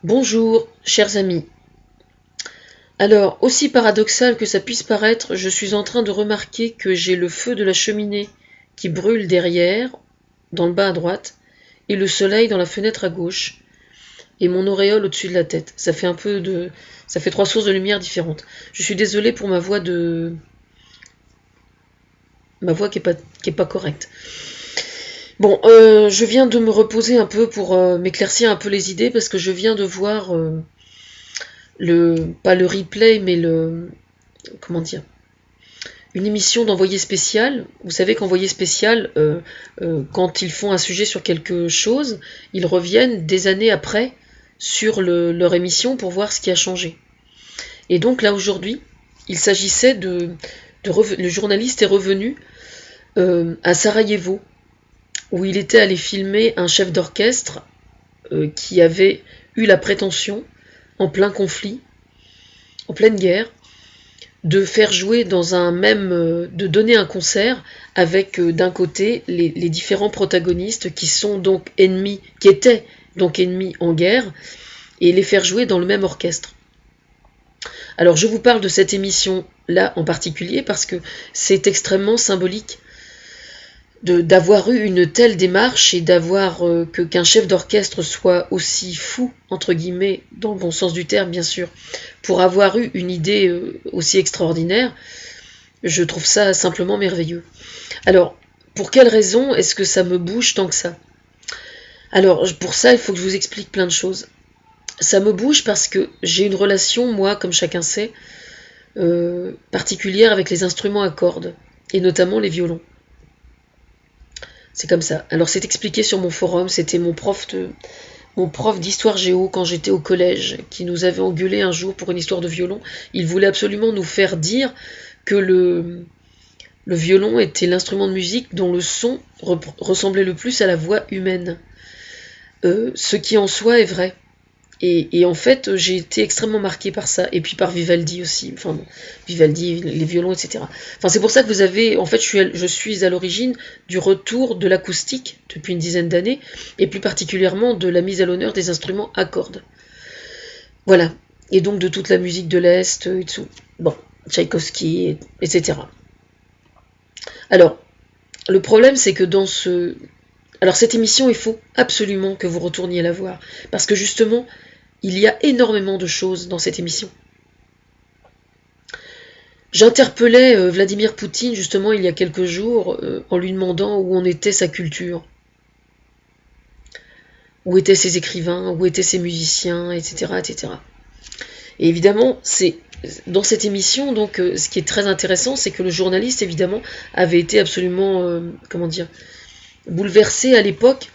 Bonjour, chers amis. Alors, aussi paradoxal que ça puisse paraître, je suis en train de remarquer que j'ai le feu de la cheminée qui brûle derrière, dans le bas à droite, et le soleil dans la fenêtre à gauche, et mon auréole au-dessus de la tête. Ça fait trois sources de lumière différentes. Je suis désolée pour ma voix qui est pas correcte. Bon, je viens de me reposer un peu pour m'éclaircir un peu les idées parce que je viens de voir pas le replay, mais comment dire, une émission d'envoyé spécial. Vous savez qu'envoyé spécial, quand ils font un sujet sur quelque chose, ils reviennent des années après sur leur émission pour voir ce qui a changé. Et donc là aujourd'hui, il s'agissait le journaliste est revenu à Sarajevo, où il était allé filmer un chef d'orchestre qui avait eu la prétention, en plein conflit, en pleine guerre, de faire jouer de donner un concert avec d'un côté les différents protagonistes qui étaient donc ennemis en guerre, et les faire jouer dans le même orchestre. Alors je vous parle de cette émission-là en particulier parce que c'est extrêmement symbolique d'avoir eu une telle démarche et qu'un chef d'orchestre soit aussi fou, entre guillemets, dans le bon sens du terme bien sûr, pour avoir eu une idée aussi extraordinaire. Je trouve ça simplement merveilleux. Alors, pour quelle raison est-ce que ça me bouge tant que ça? Alors, pour ça, il faut que je vous explique plein de choses. Ça me bouge parce que j'ai une relation, moi, comme chacun sait, particulière avec les instruments à cordes, et notamment les violons. C'est comme ça. Alors c'est expliqué sur mon forum, c'était mon prof d'histoire géo quand j'étais au collège, qui nous avait engueulé un jour pour une histoire de violon. Il voulait absolument nous faire dire que le violon était l'instrument de musique dont le son ressemblait le plus à la voix humaine. Ce qui en soi est vrai. Et en fait, j'ai été extrêmement marquée par ça. Et puis par Vivaldi aussi. Enfin bon, Vivaldi, les violons, etc. Enfin, c'est pour ça que vous avez... En fait, je suis à l'origine du retour de l'acoustique depuis une dizaine d'années. Et plus particulièrement de la mise à l'honneur des instruments à cordes. Voilà. Et donc de toute la musique de l'Est et tout. Bon, Tchaïkovski, etc. Alors, le problème, c'est que Alors, cette émission, il faut absolument que vous retourniez la voir. Parce que justement... Il y a énormément de choses dans cette émission. J'interpellais Vladimir Poutine justement il y a quelques jours en lui demandant où en était sa culture, où étaient ses écrivains, où étaient ses musiciens, etc., etc. Et évidemment, c'est dans cette émission, donc, ce qui est très intéressant, c'est que le journaliste, évidemment, avait été absolument, bouleversé à l'époque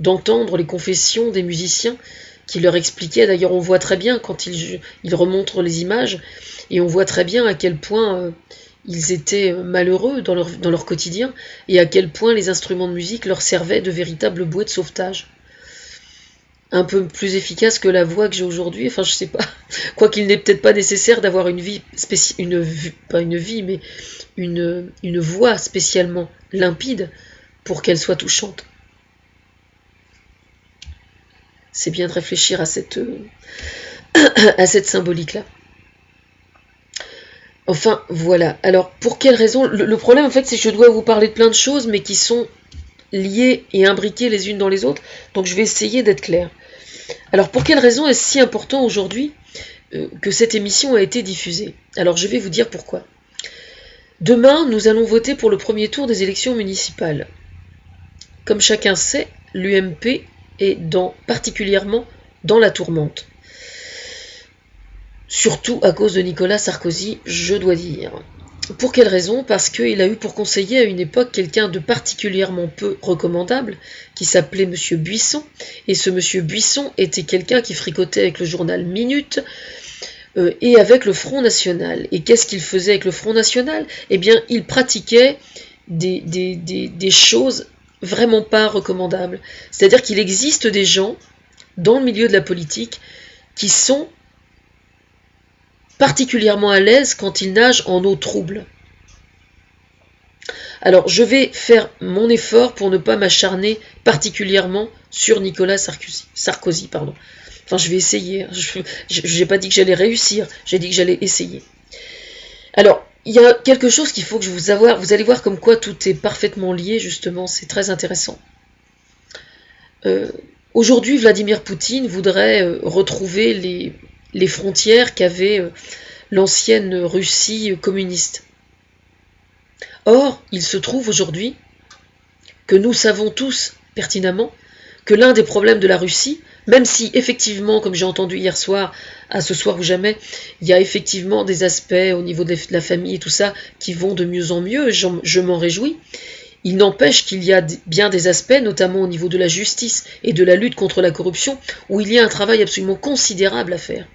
d'entendre les confessions des musiciens qui leur expliquait. D'ailleurs on voit très bien quand il remontre les images, et on voit très bien à quel point ils étaient malheureux dans leur quotidien, et à quel point les instruments de musique leur servaient de véritables bouées de sauvetage. Un peu plus efficace que la voix que j'ai aujourd'hui, enfin je sais pas, quoiqu'il n'est peut-être pas nécessaire d'avoir une voix spécialement limpide pour qu'elle soit touchante. C'est bien de réfléchir à cette symbolique-là. Enfin, voilà. Alors, pour quelle raison? Le problème, en fait, c'est que je dois vous parler de plein de choses, mais qui sont liées et imbriquées les unes dans les autres. Donc, je vais essayer d'être claire. Alors, pour quelle raison est-ce si important aujourd'hui que cette émission a été diffusée? Alors, je vais vous dire pourquoi. Demain, nous allons voter pour le premier tour des élections municipales. Comme chacun sait, l'UMP est particulièrement dans la tourmente. Surtout à cause de Nicolas Sarkozy, je dois dire. Pour quelle raison? Parce qu'il a eu pour conseiller à une époque quelqu'un de particulièrement peu recommandable, qui s'appelait Monsieur Buisson, et ce Monsieur Buisson était quelqu'un qui fricotait avec le journal Minute et avec le Front National. Et qu'est-ce qu'il faisait avec le Front National? Eh bien, il pratiquait des choses vraiment pas recommandables. C'est-à-dire qu'il existe des gens dans le milieu de la politique qui sont particulièrement à l'aise quand ils nagent en eau trouble. Alors, je vais faire mon effort pour ne pas m'acharner particulièrement sur Nicolas Sarkozy, pardon. Enfin, je vais essayer. Je n'ai pas dit que j'allais réussir, j'ai dit que j'allais essayer. Alors, il y a quelque chose qu'il faut que vous allez voir comme quoi tout est parfaitement lié, justement, c'est très intéressant. Aujourd'hui, Vladimir Poutine voudrait retrouver les frontières qu'avait l'ancienne Russie communiste. Or, il se trouve aujourd'hui que nous savons tous pertinemment que l'un des problèmes de la Russie, même si effectivement, comme j'ai entendu hier soir, à Ce Soir ou Jamais, il y a effectivement des aspects au niveau de la famille et tout ça qui vont de mieux en mieux, je m'en réjouis, il n'empêche qu'il y a bien des aspects, notamment au niveau de la justice et de la lutte contre la corruption, où il y a un travail absolument considérable à faire.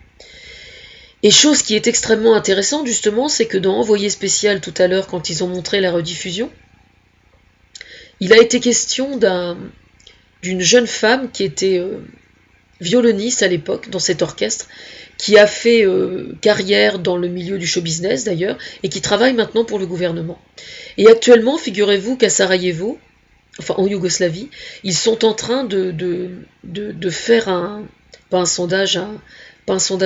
Et chose qui est extrêmement intéressante justement, c'est que dans Envoyé spécial tout à l'heure, quand ils ont montré la rediffusion, il a été question d'une jeune femme qui était violoniste à l'époque dans cet orchestre, qui a fait carrière dans le milieu du show business d'ailleurs, et qui travaille maintenant pour le gouvernement. Et actuellement, figurez-vous qu'à Sarajevo, enfin en Yougoslavie, ils sont en train de faire pas un sondage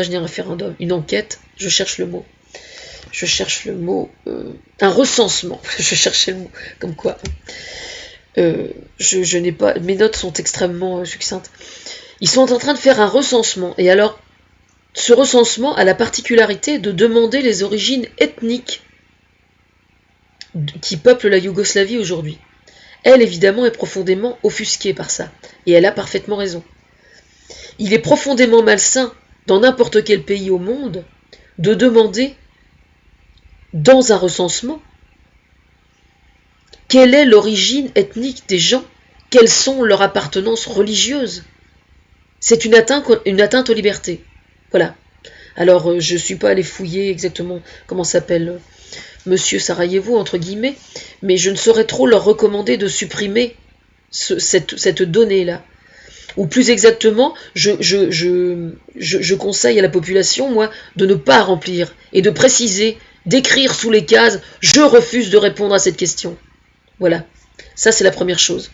ni un référendum, une enquête, je cherche le mot, un recensement, je cherchais le mot, comme quoi, je n'ai pas, mes notes sont extrêmement succinctes. Ils sont en train de faire un recensement, et alors, ce recensement a la particularité de demander les origines ethniques qui peuplent la Yougoslavie aujourd'hui. Elle, évidemment, est profondément offusquée par ça, et elle a parfaitement raison. Il est profondément malsain, dans n'importe quel pays au monde, de demander, dans un recensement, quelle est l'origine ethnique des gens, quelles sont leurs appartenances religieuses. C'est une atteinte aux libertés. Voilà. Alors, je ne suis pas allé fouiller exactement comment s'appelle Monsieur Sarajevo, entre guillemets, mais je ne saurais trop leur recommander de supprimer cette donnée-là. Ou plus exactement, je conseille à la population, moi, de ne pas remplir et de préciser, d'écrire sous les cases « Je refuse de répondre à cette question ». Voilà. Ça, c'est la première chose.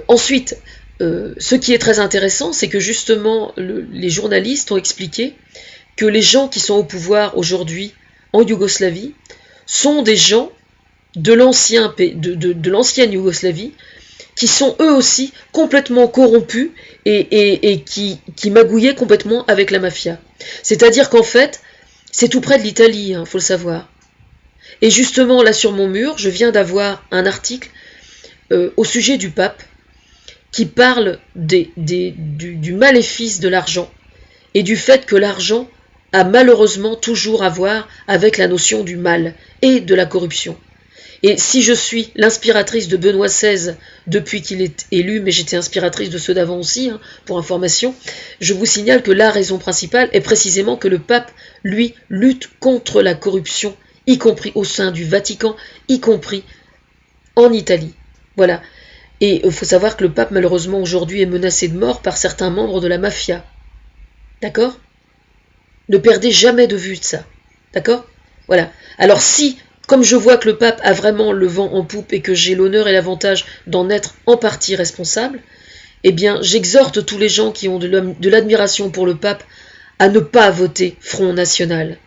Ensuite, ce qui est très intéressant, c'est que justement, les journalistes ont expliqué que les gens qui sont au pouvoir aujourd'hui en Yougoslavie sont des gens de l'ancienne Yougoslavie qui sont eux aussi complètement corrompus et qui magouillaient complètement avec la mafia. C'est-à-dire qu'en fait, c'est tout près de l'Italie, hein, faut le savoir. Et justement, là sur mon mur, je viens d'avoir un article au sujet du pape qui parle du maléfice de l'argent et du fait que l'argent a malheureusement toujours à voir avec la notion du mal et de la corruption. Et si je suis l'inspiratrice de Benoît XVI depuis qu'il est élu, mais j'étais inspiratrice de ceux d'avant aussi, hein, pour information, je vous signale que la raison principale est précisément que le pape, lui, lutte contre la corruption, y compris au sein du Vatican, y compris en Italie. Voilà. Et il faut savoir que le pape, malheureusement, aujourd'hui est menacé de mort par certains membres de la mafia. D'accord ? Ne perdez jamais de vue de ça. D'accord ? Voilà. Alors si, comme je vois que le pape a vraiment le vent en poupe et que j'ai l'honneur et l'avantage d'en être en partie responsable, eh bien, j'exhorte tous les gens qui ont de l'admiration pour le pape à ne pas voter Front National.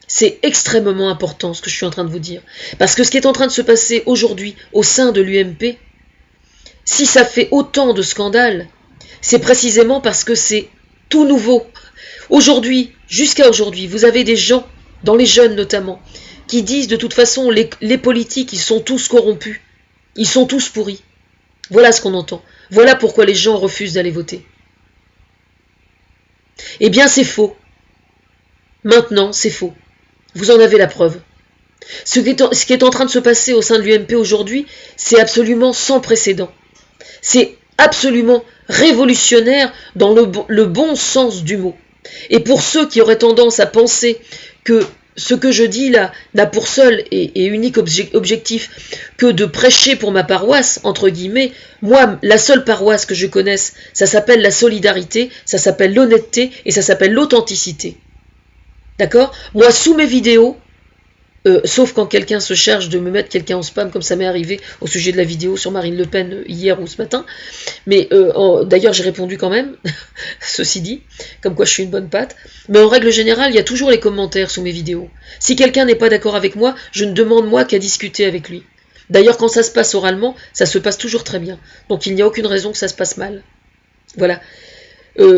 C'est extrêmement important ce que je suis en train de vous dire. Parce que ce qui est en train de se passer aujourd'hui au sein de l'UMP, si ça fait autant de scandales, c'est précisément parce que c'est tout nouveau. Aujourd'hui, jusqu'à aujourd'hui, vous avez des gens, dans les jeunes notamment, qui disent de toute façon les politiques, ils sont tous corrompus, ils sont tous pourris. Voilà ce qu'on entend. Voilà pourquoi les gens refusent d'aller voter. Eh bien, c'est faux. Maintenant, c'est faux. Vous en avez la preuve. Ce qui est en train de se passer au sein de l'UMP aujourd'hui, c'est absolument sans précédent. C'est absolument révolutionnaire dans le bon sens du mot. Et pour ceux qui auraient tendance à penser que ce que je dis là n'a pour seul et unique objectif que de prêcher pour ma paroisse, entre guillemets, moi, la seule paroisse que je connaisse, ça s'appelle la solidarité, ça s'appelle l'honnêteté et ça s'appelle l'authenticité. D'accord ? Moi, sous mes vidéos, sauf quand quelqu'un se charge de me mettre quelqu'un en spam, comme ça m'est arrivé au sujet de la vidéo sur Marine Le Pen hier ou ce matin. Mais d'ailleurs, j'ai répondu quand même, ceci dit, comme quoi je suis une bonne patte. Mais en règle générale, il y a toujours les commentaires sous mes vidéos. Si quelqu'un n'est pas d'accord avec moi, je ne demande moi qu'à discuter avec lui. D'ailleurs, quand ça se passe oralement, ça se passe toujours très bien. Donc il n'y a aucune raison que ça se passe mal. Voilà.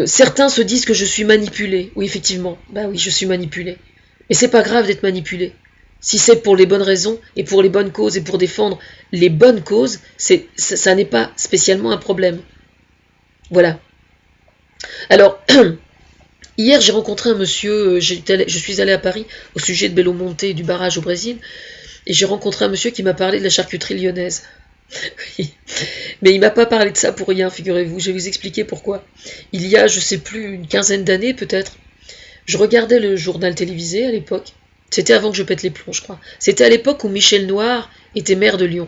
Certains se disent que je suis manipulée. Oui, effectivement. Bah oui, je suis manipulée. Mais c'est pas grave d'être manipulée. Si c'est pour les bonnes raisons et pour les bonnes causes et pour défendre les bonnes causes, ça n'est pas spécialement un problème. Voilà. Alors, hier j'ai rencontré un monsieur, je suis allée à Paris au sujet de Belo Monte et du barrage au Brésil, et j'ai rencontré un monsieur qui m'a parlé de la charcuterie lyonnaise. Mais il m'a pas parlé de ça pour rien, figurez-vous, je vais vous expliquer pourquoi. Il y a, je sais plus, une quinzaine d'années peut-être, je regardais le journal télévisé à l'époque. C'était avant que je pète les plombs, je crois. C'était à l'époque où Michel Noir était maire de Lyon.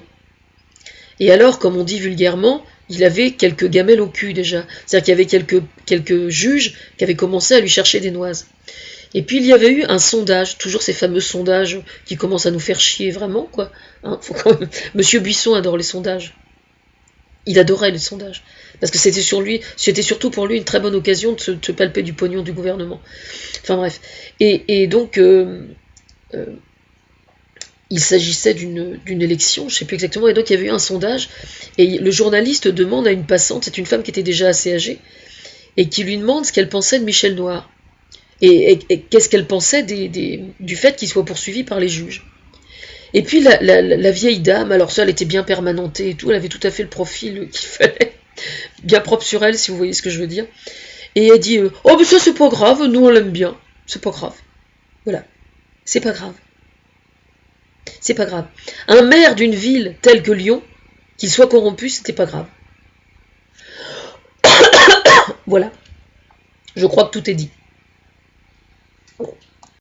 Et alors, comme on dit vulgairement, il avait quelques gamelles au cul déjà. C'est-à-dire qu'il y avait quelques juges qui avaient commencé à lui chercher des noises. Et puis il y avait eu un sondage, toujours ces fameux sondages qui commencent à nous faire chier vraiment, quoi. Hein, Monsieur Buisson adore les sondages. Il adorait les sondages. Parce que c'était surtout pour lui une très bonne occasion de se palper du pognon du gouvernement. Enfin bref. Et donc, il s'agissait d'une élection, je ne sais plus exactement, et donc il y avait eu un sondage, et le journaliste demande à une passante, c'est une femme qui était déjà assez âgée, et qui lui demande ce qu'elle pensait de Michel Noir, et qu'est-ce qu'elle pensait du fait qu'il soit poursuivi par les juges. Et puis la vieille dame, alors ça elle était bien permanentée et tout, elle avait tout à fait le profil qu'il fallait, bien propre sur elle si vous voyez ce que je veux dire, et elle dit « Oh mais ça c'est pas grave, nous on l'aime bien, c'est pas grave. » Voilà, c'est pas grave. C'est pas grave. Un maire d'une ville telle que Lyon, qu'il soit corrompu, c'était pas grave. Voilà. Je crois que tout est dit.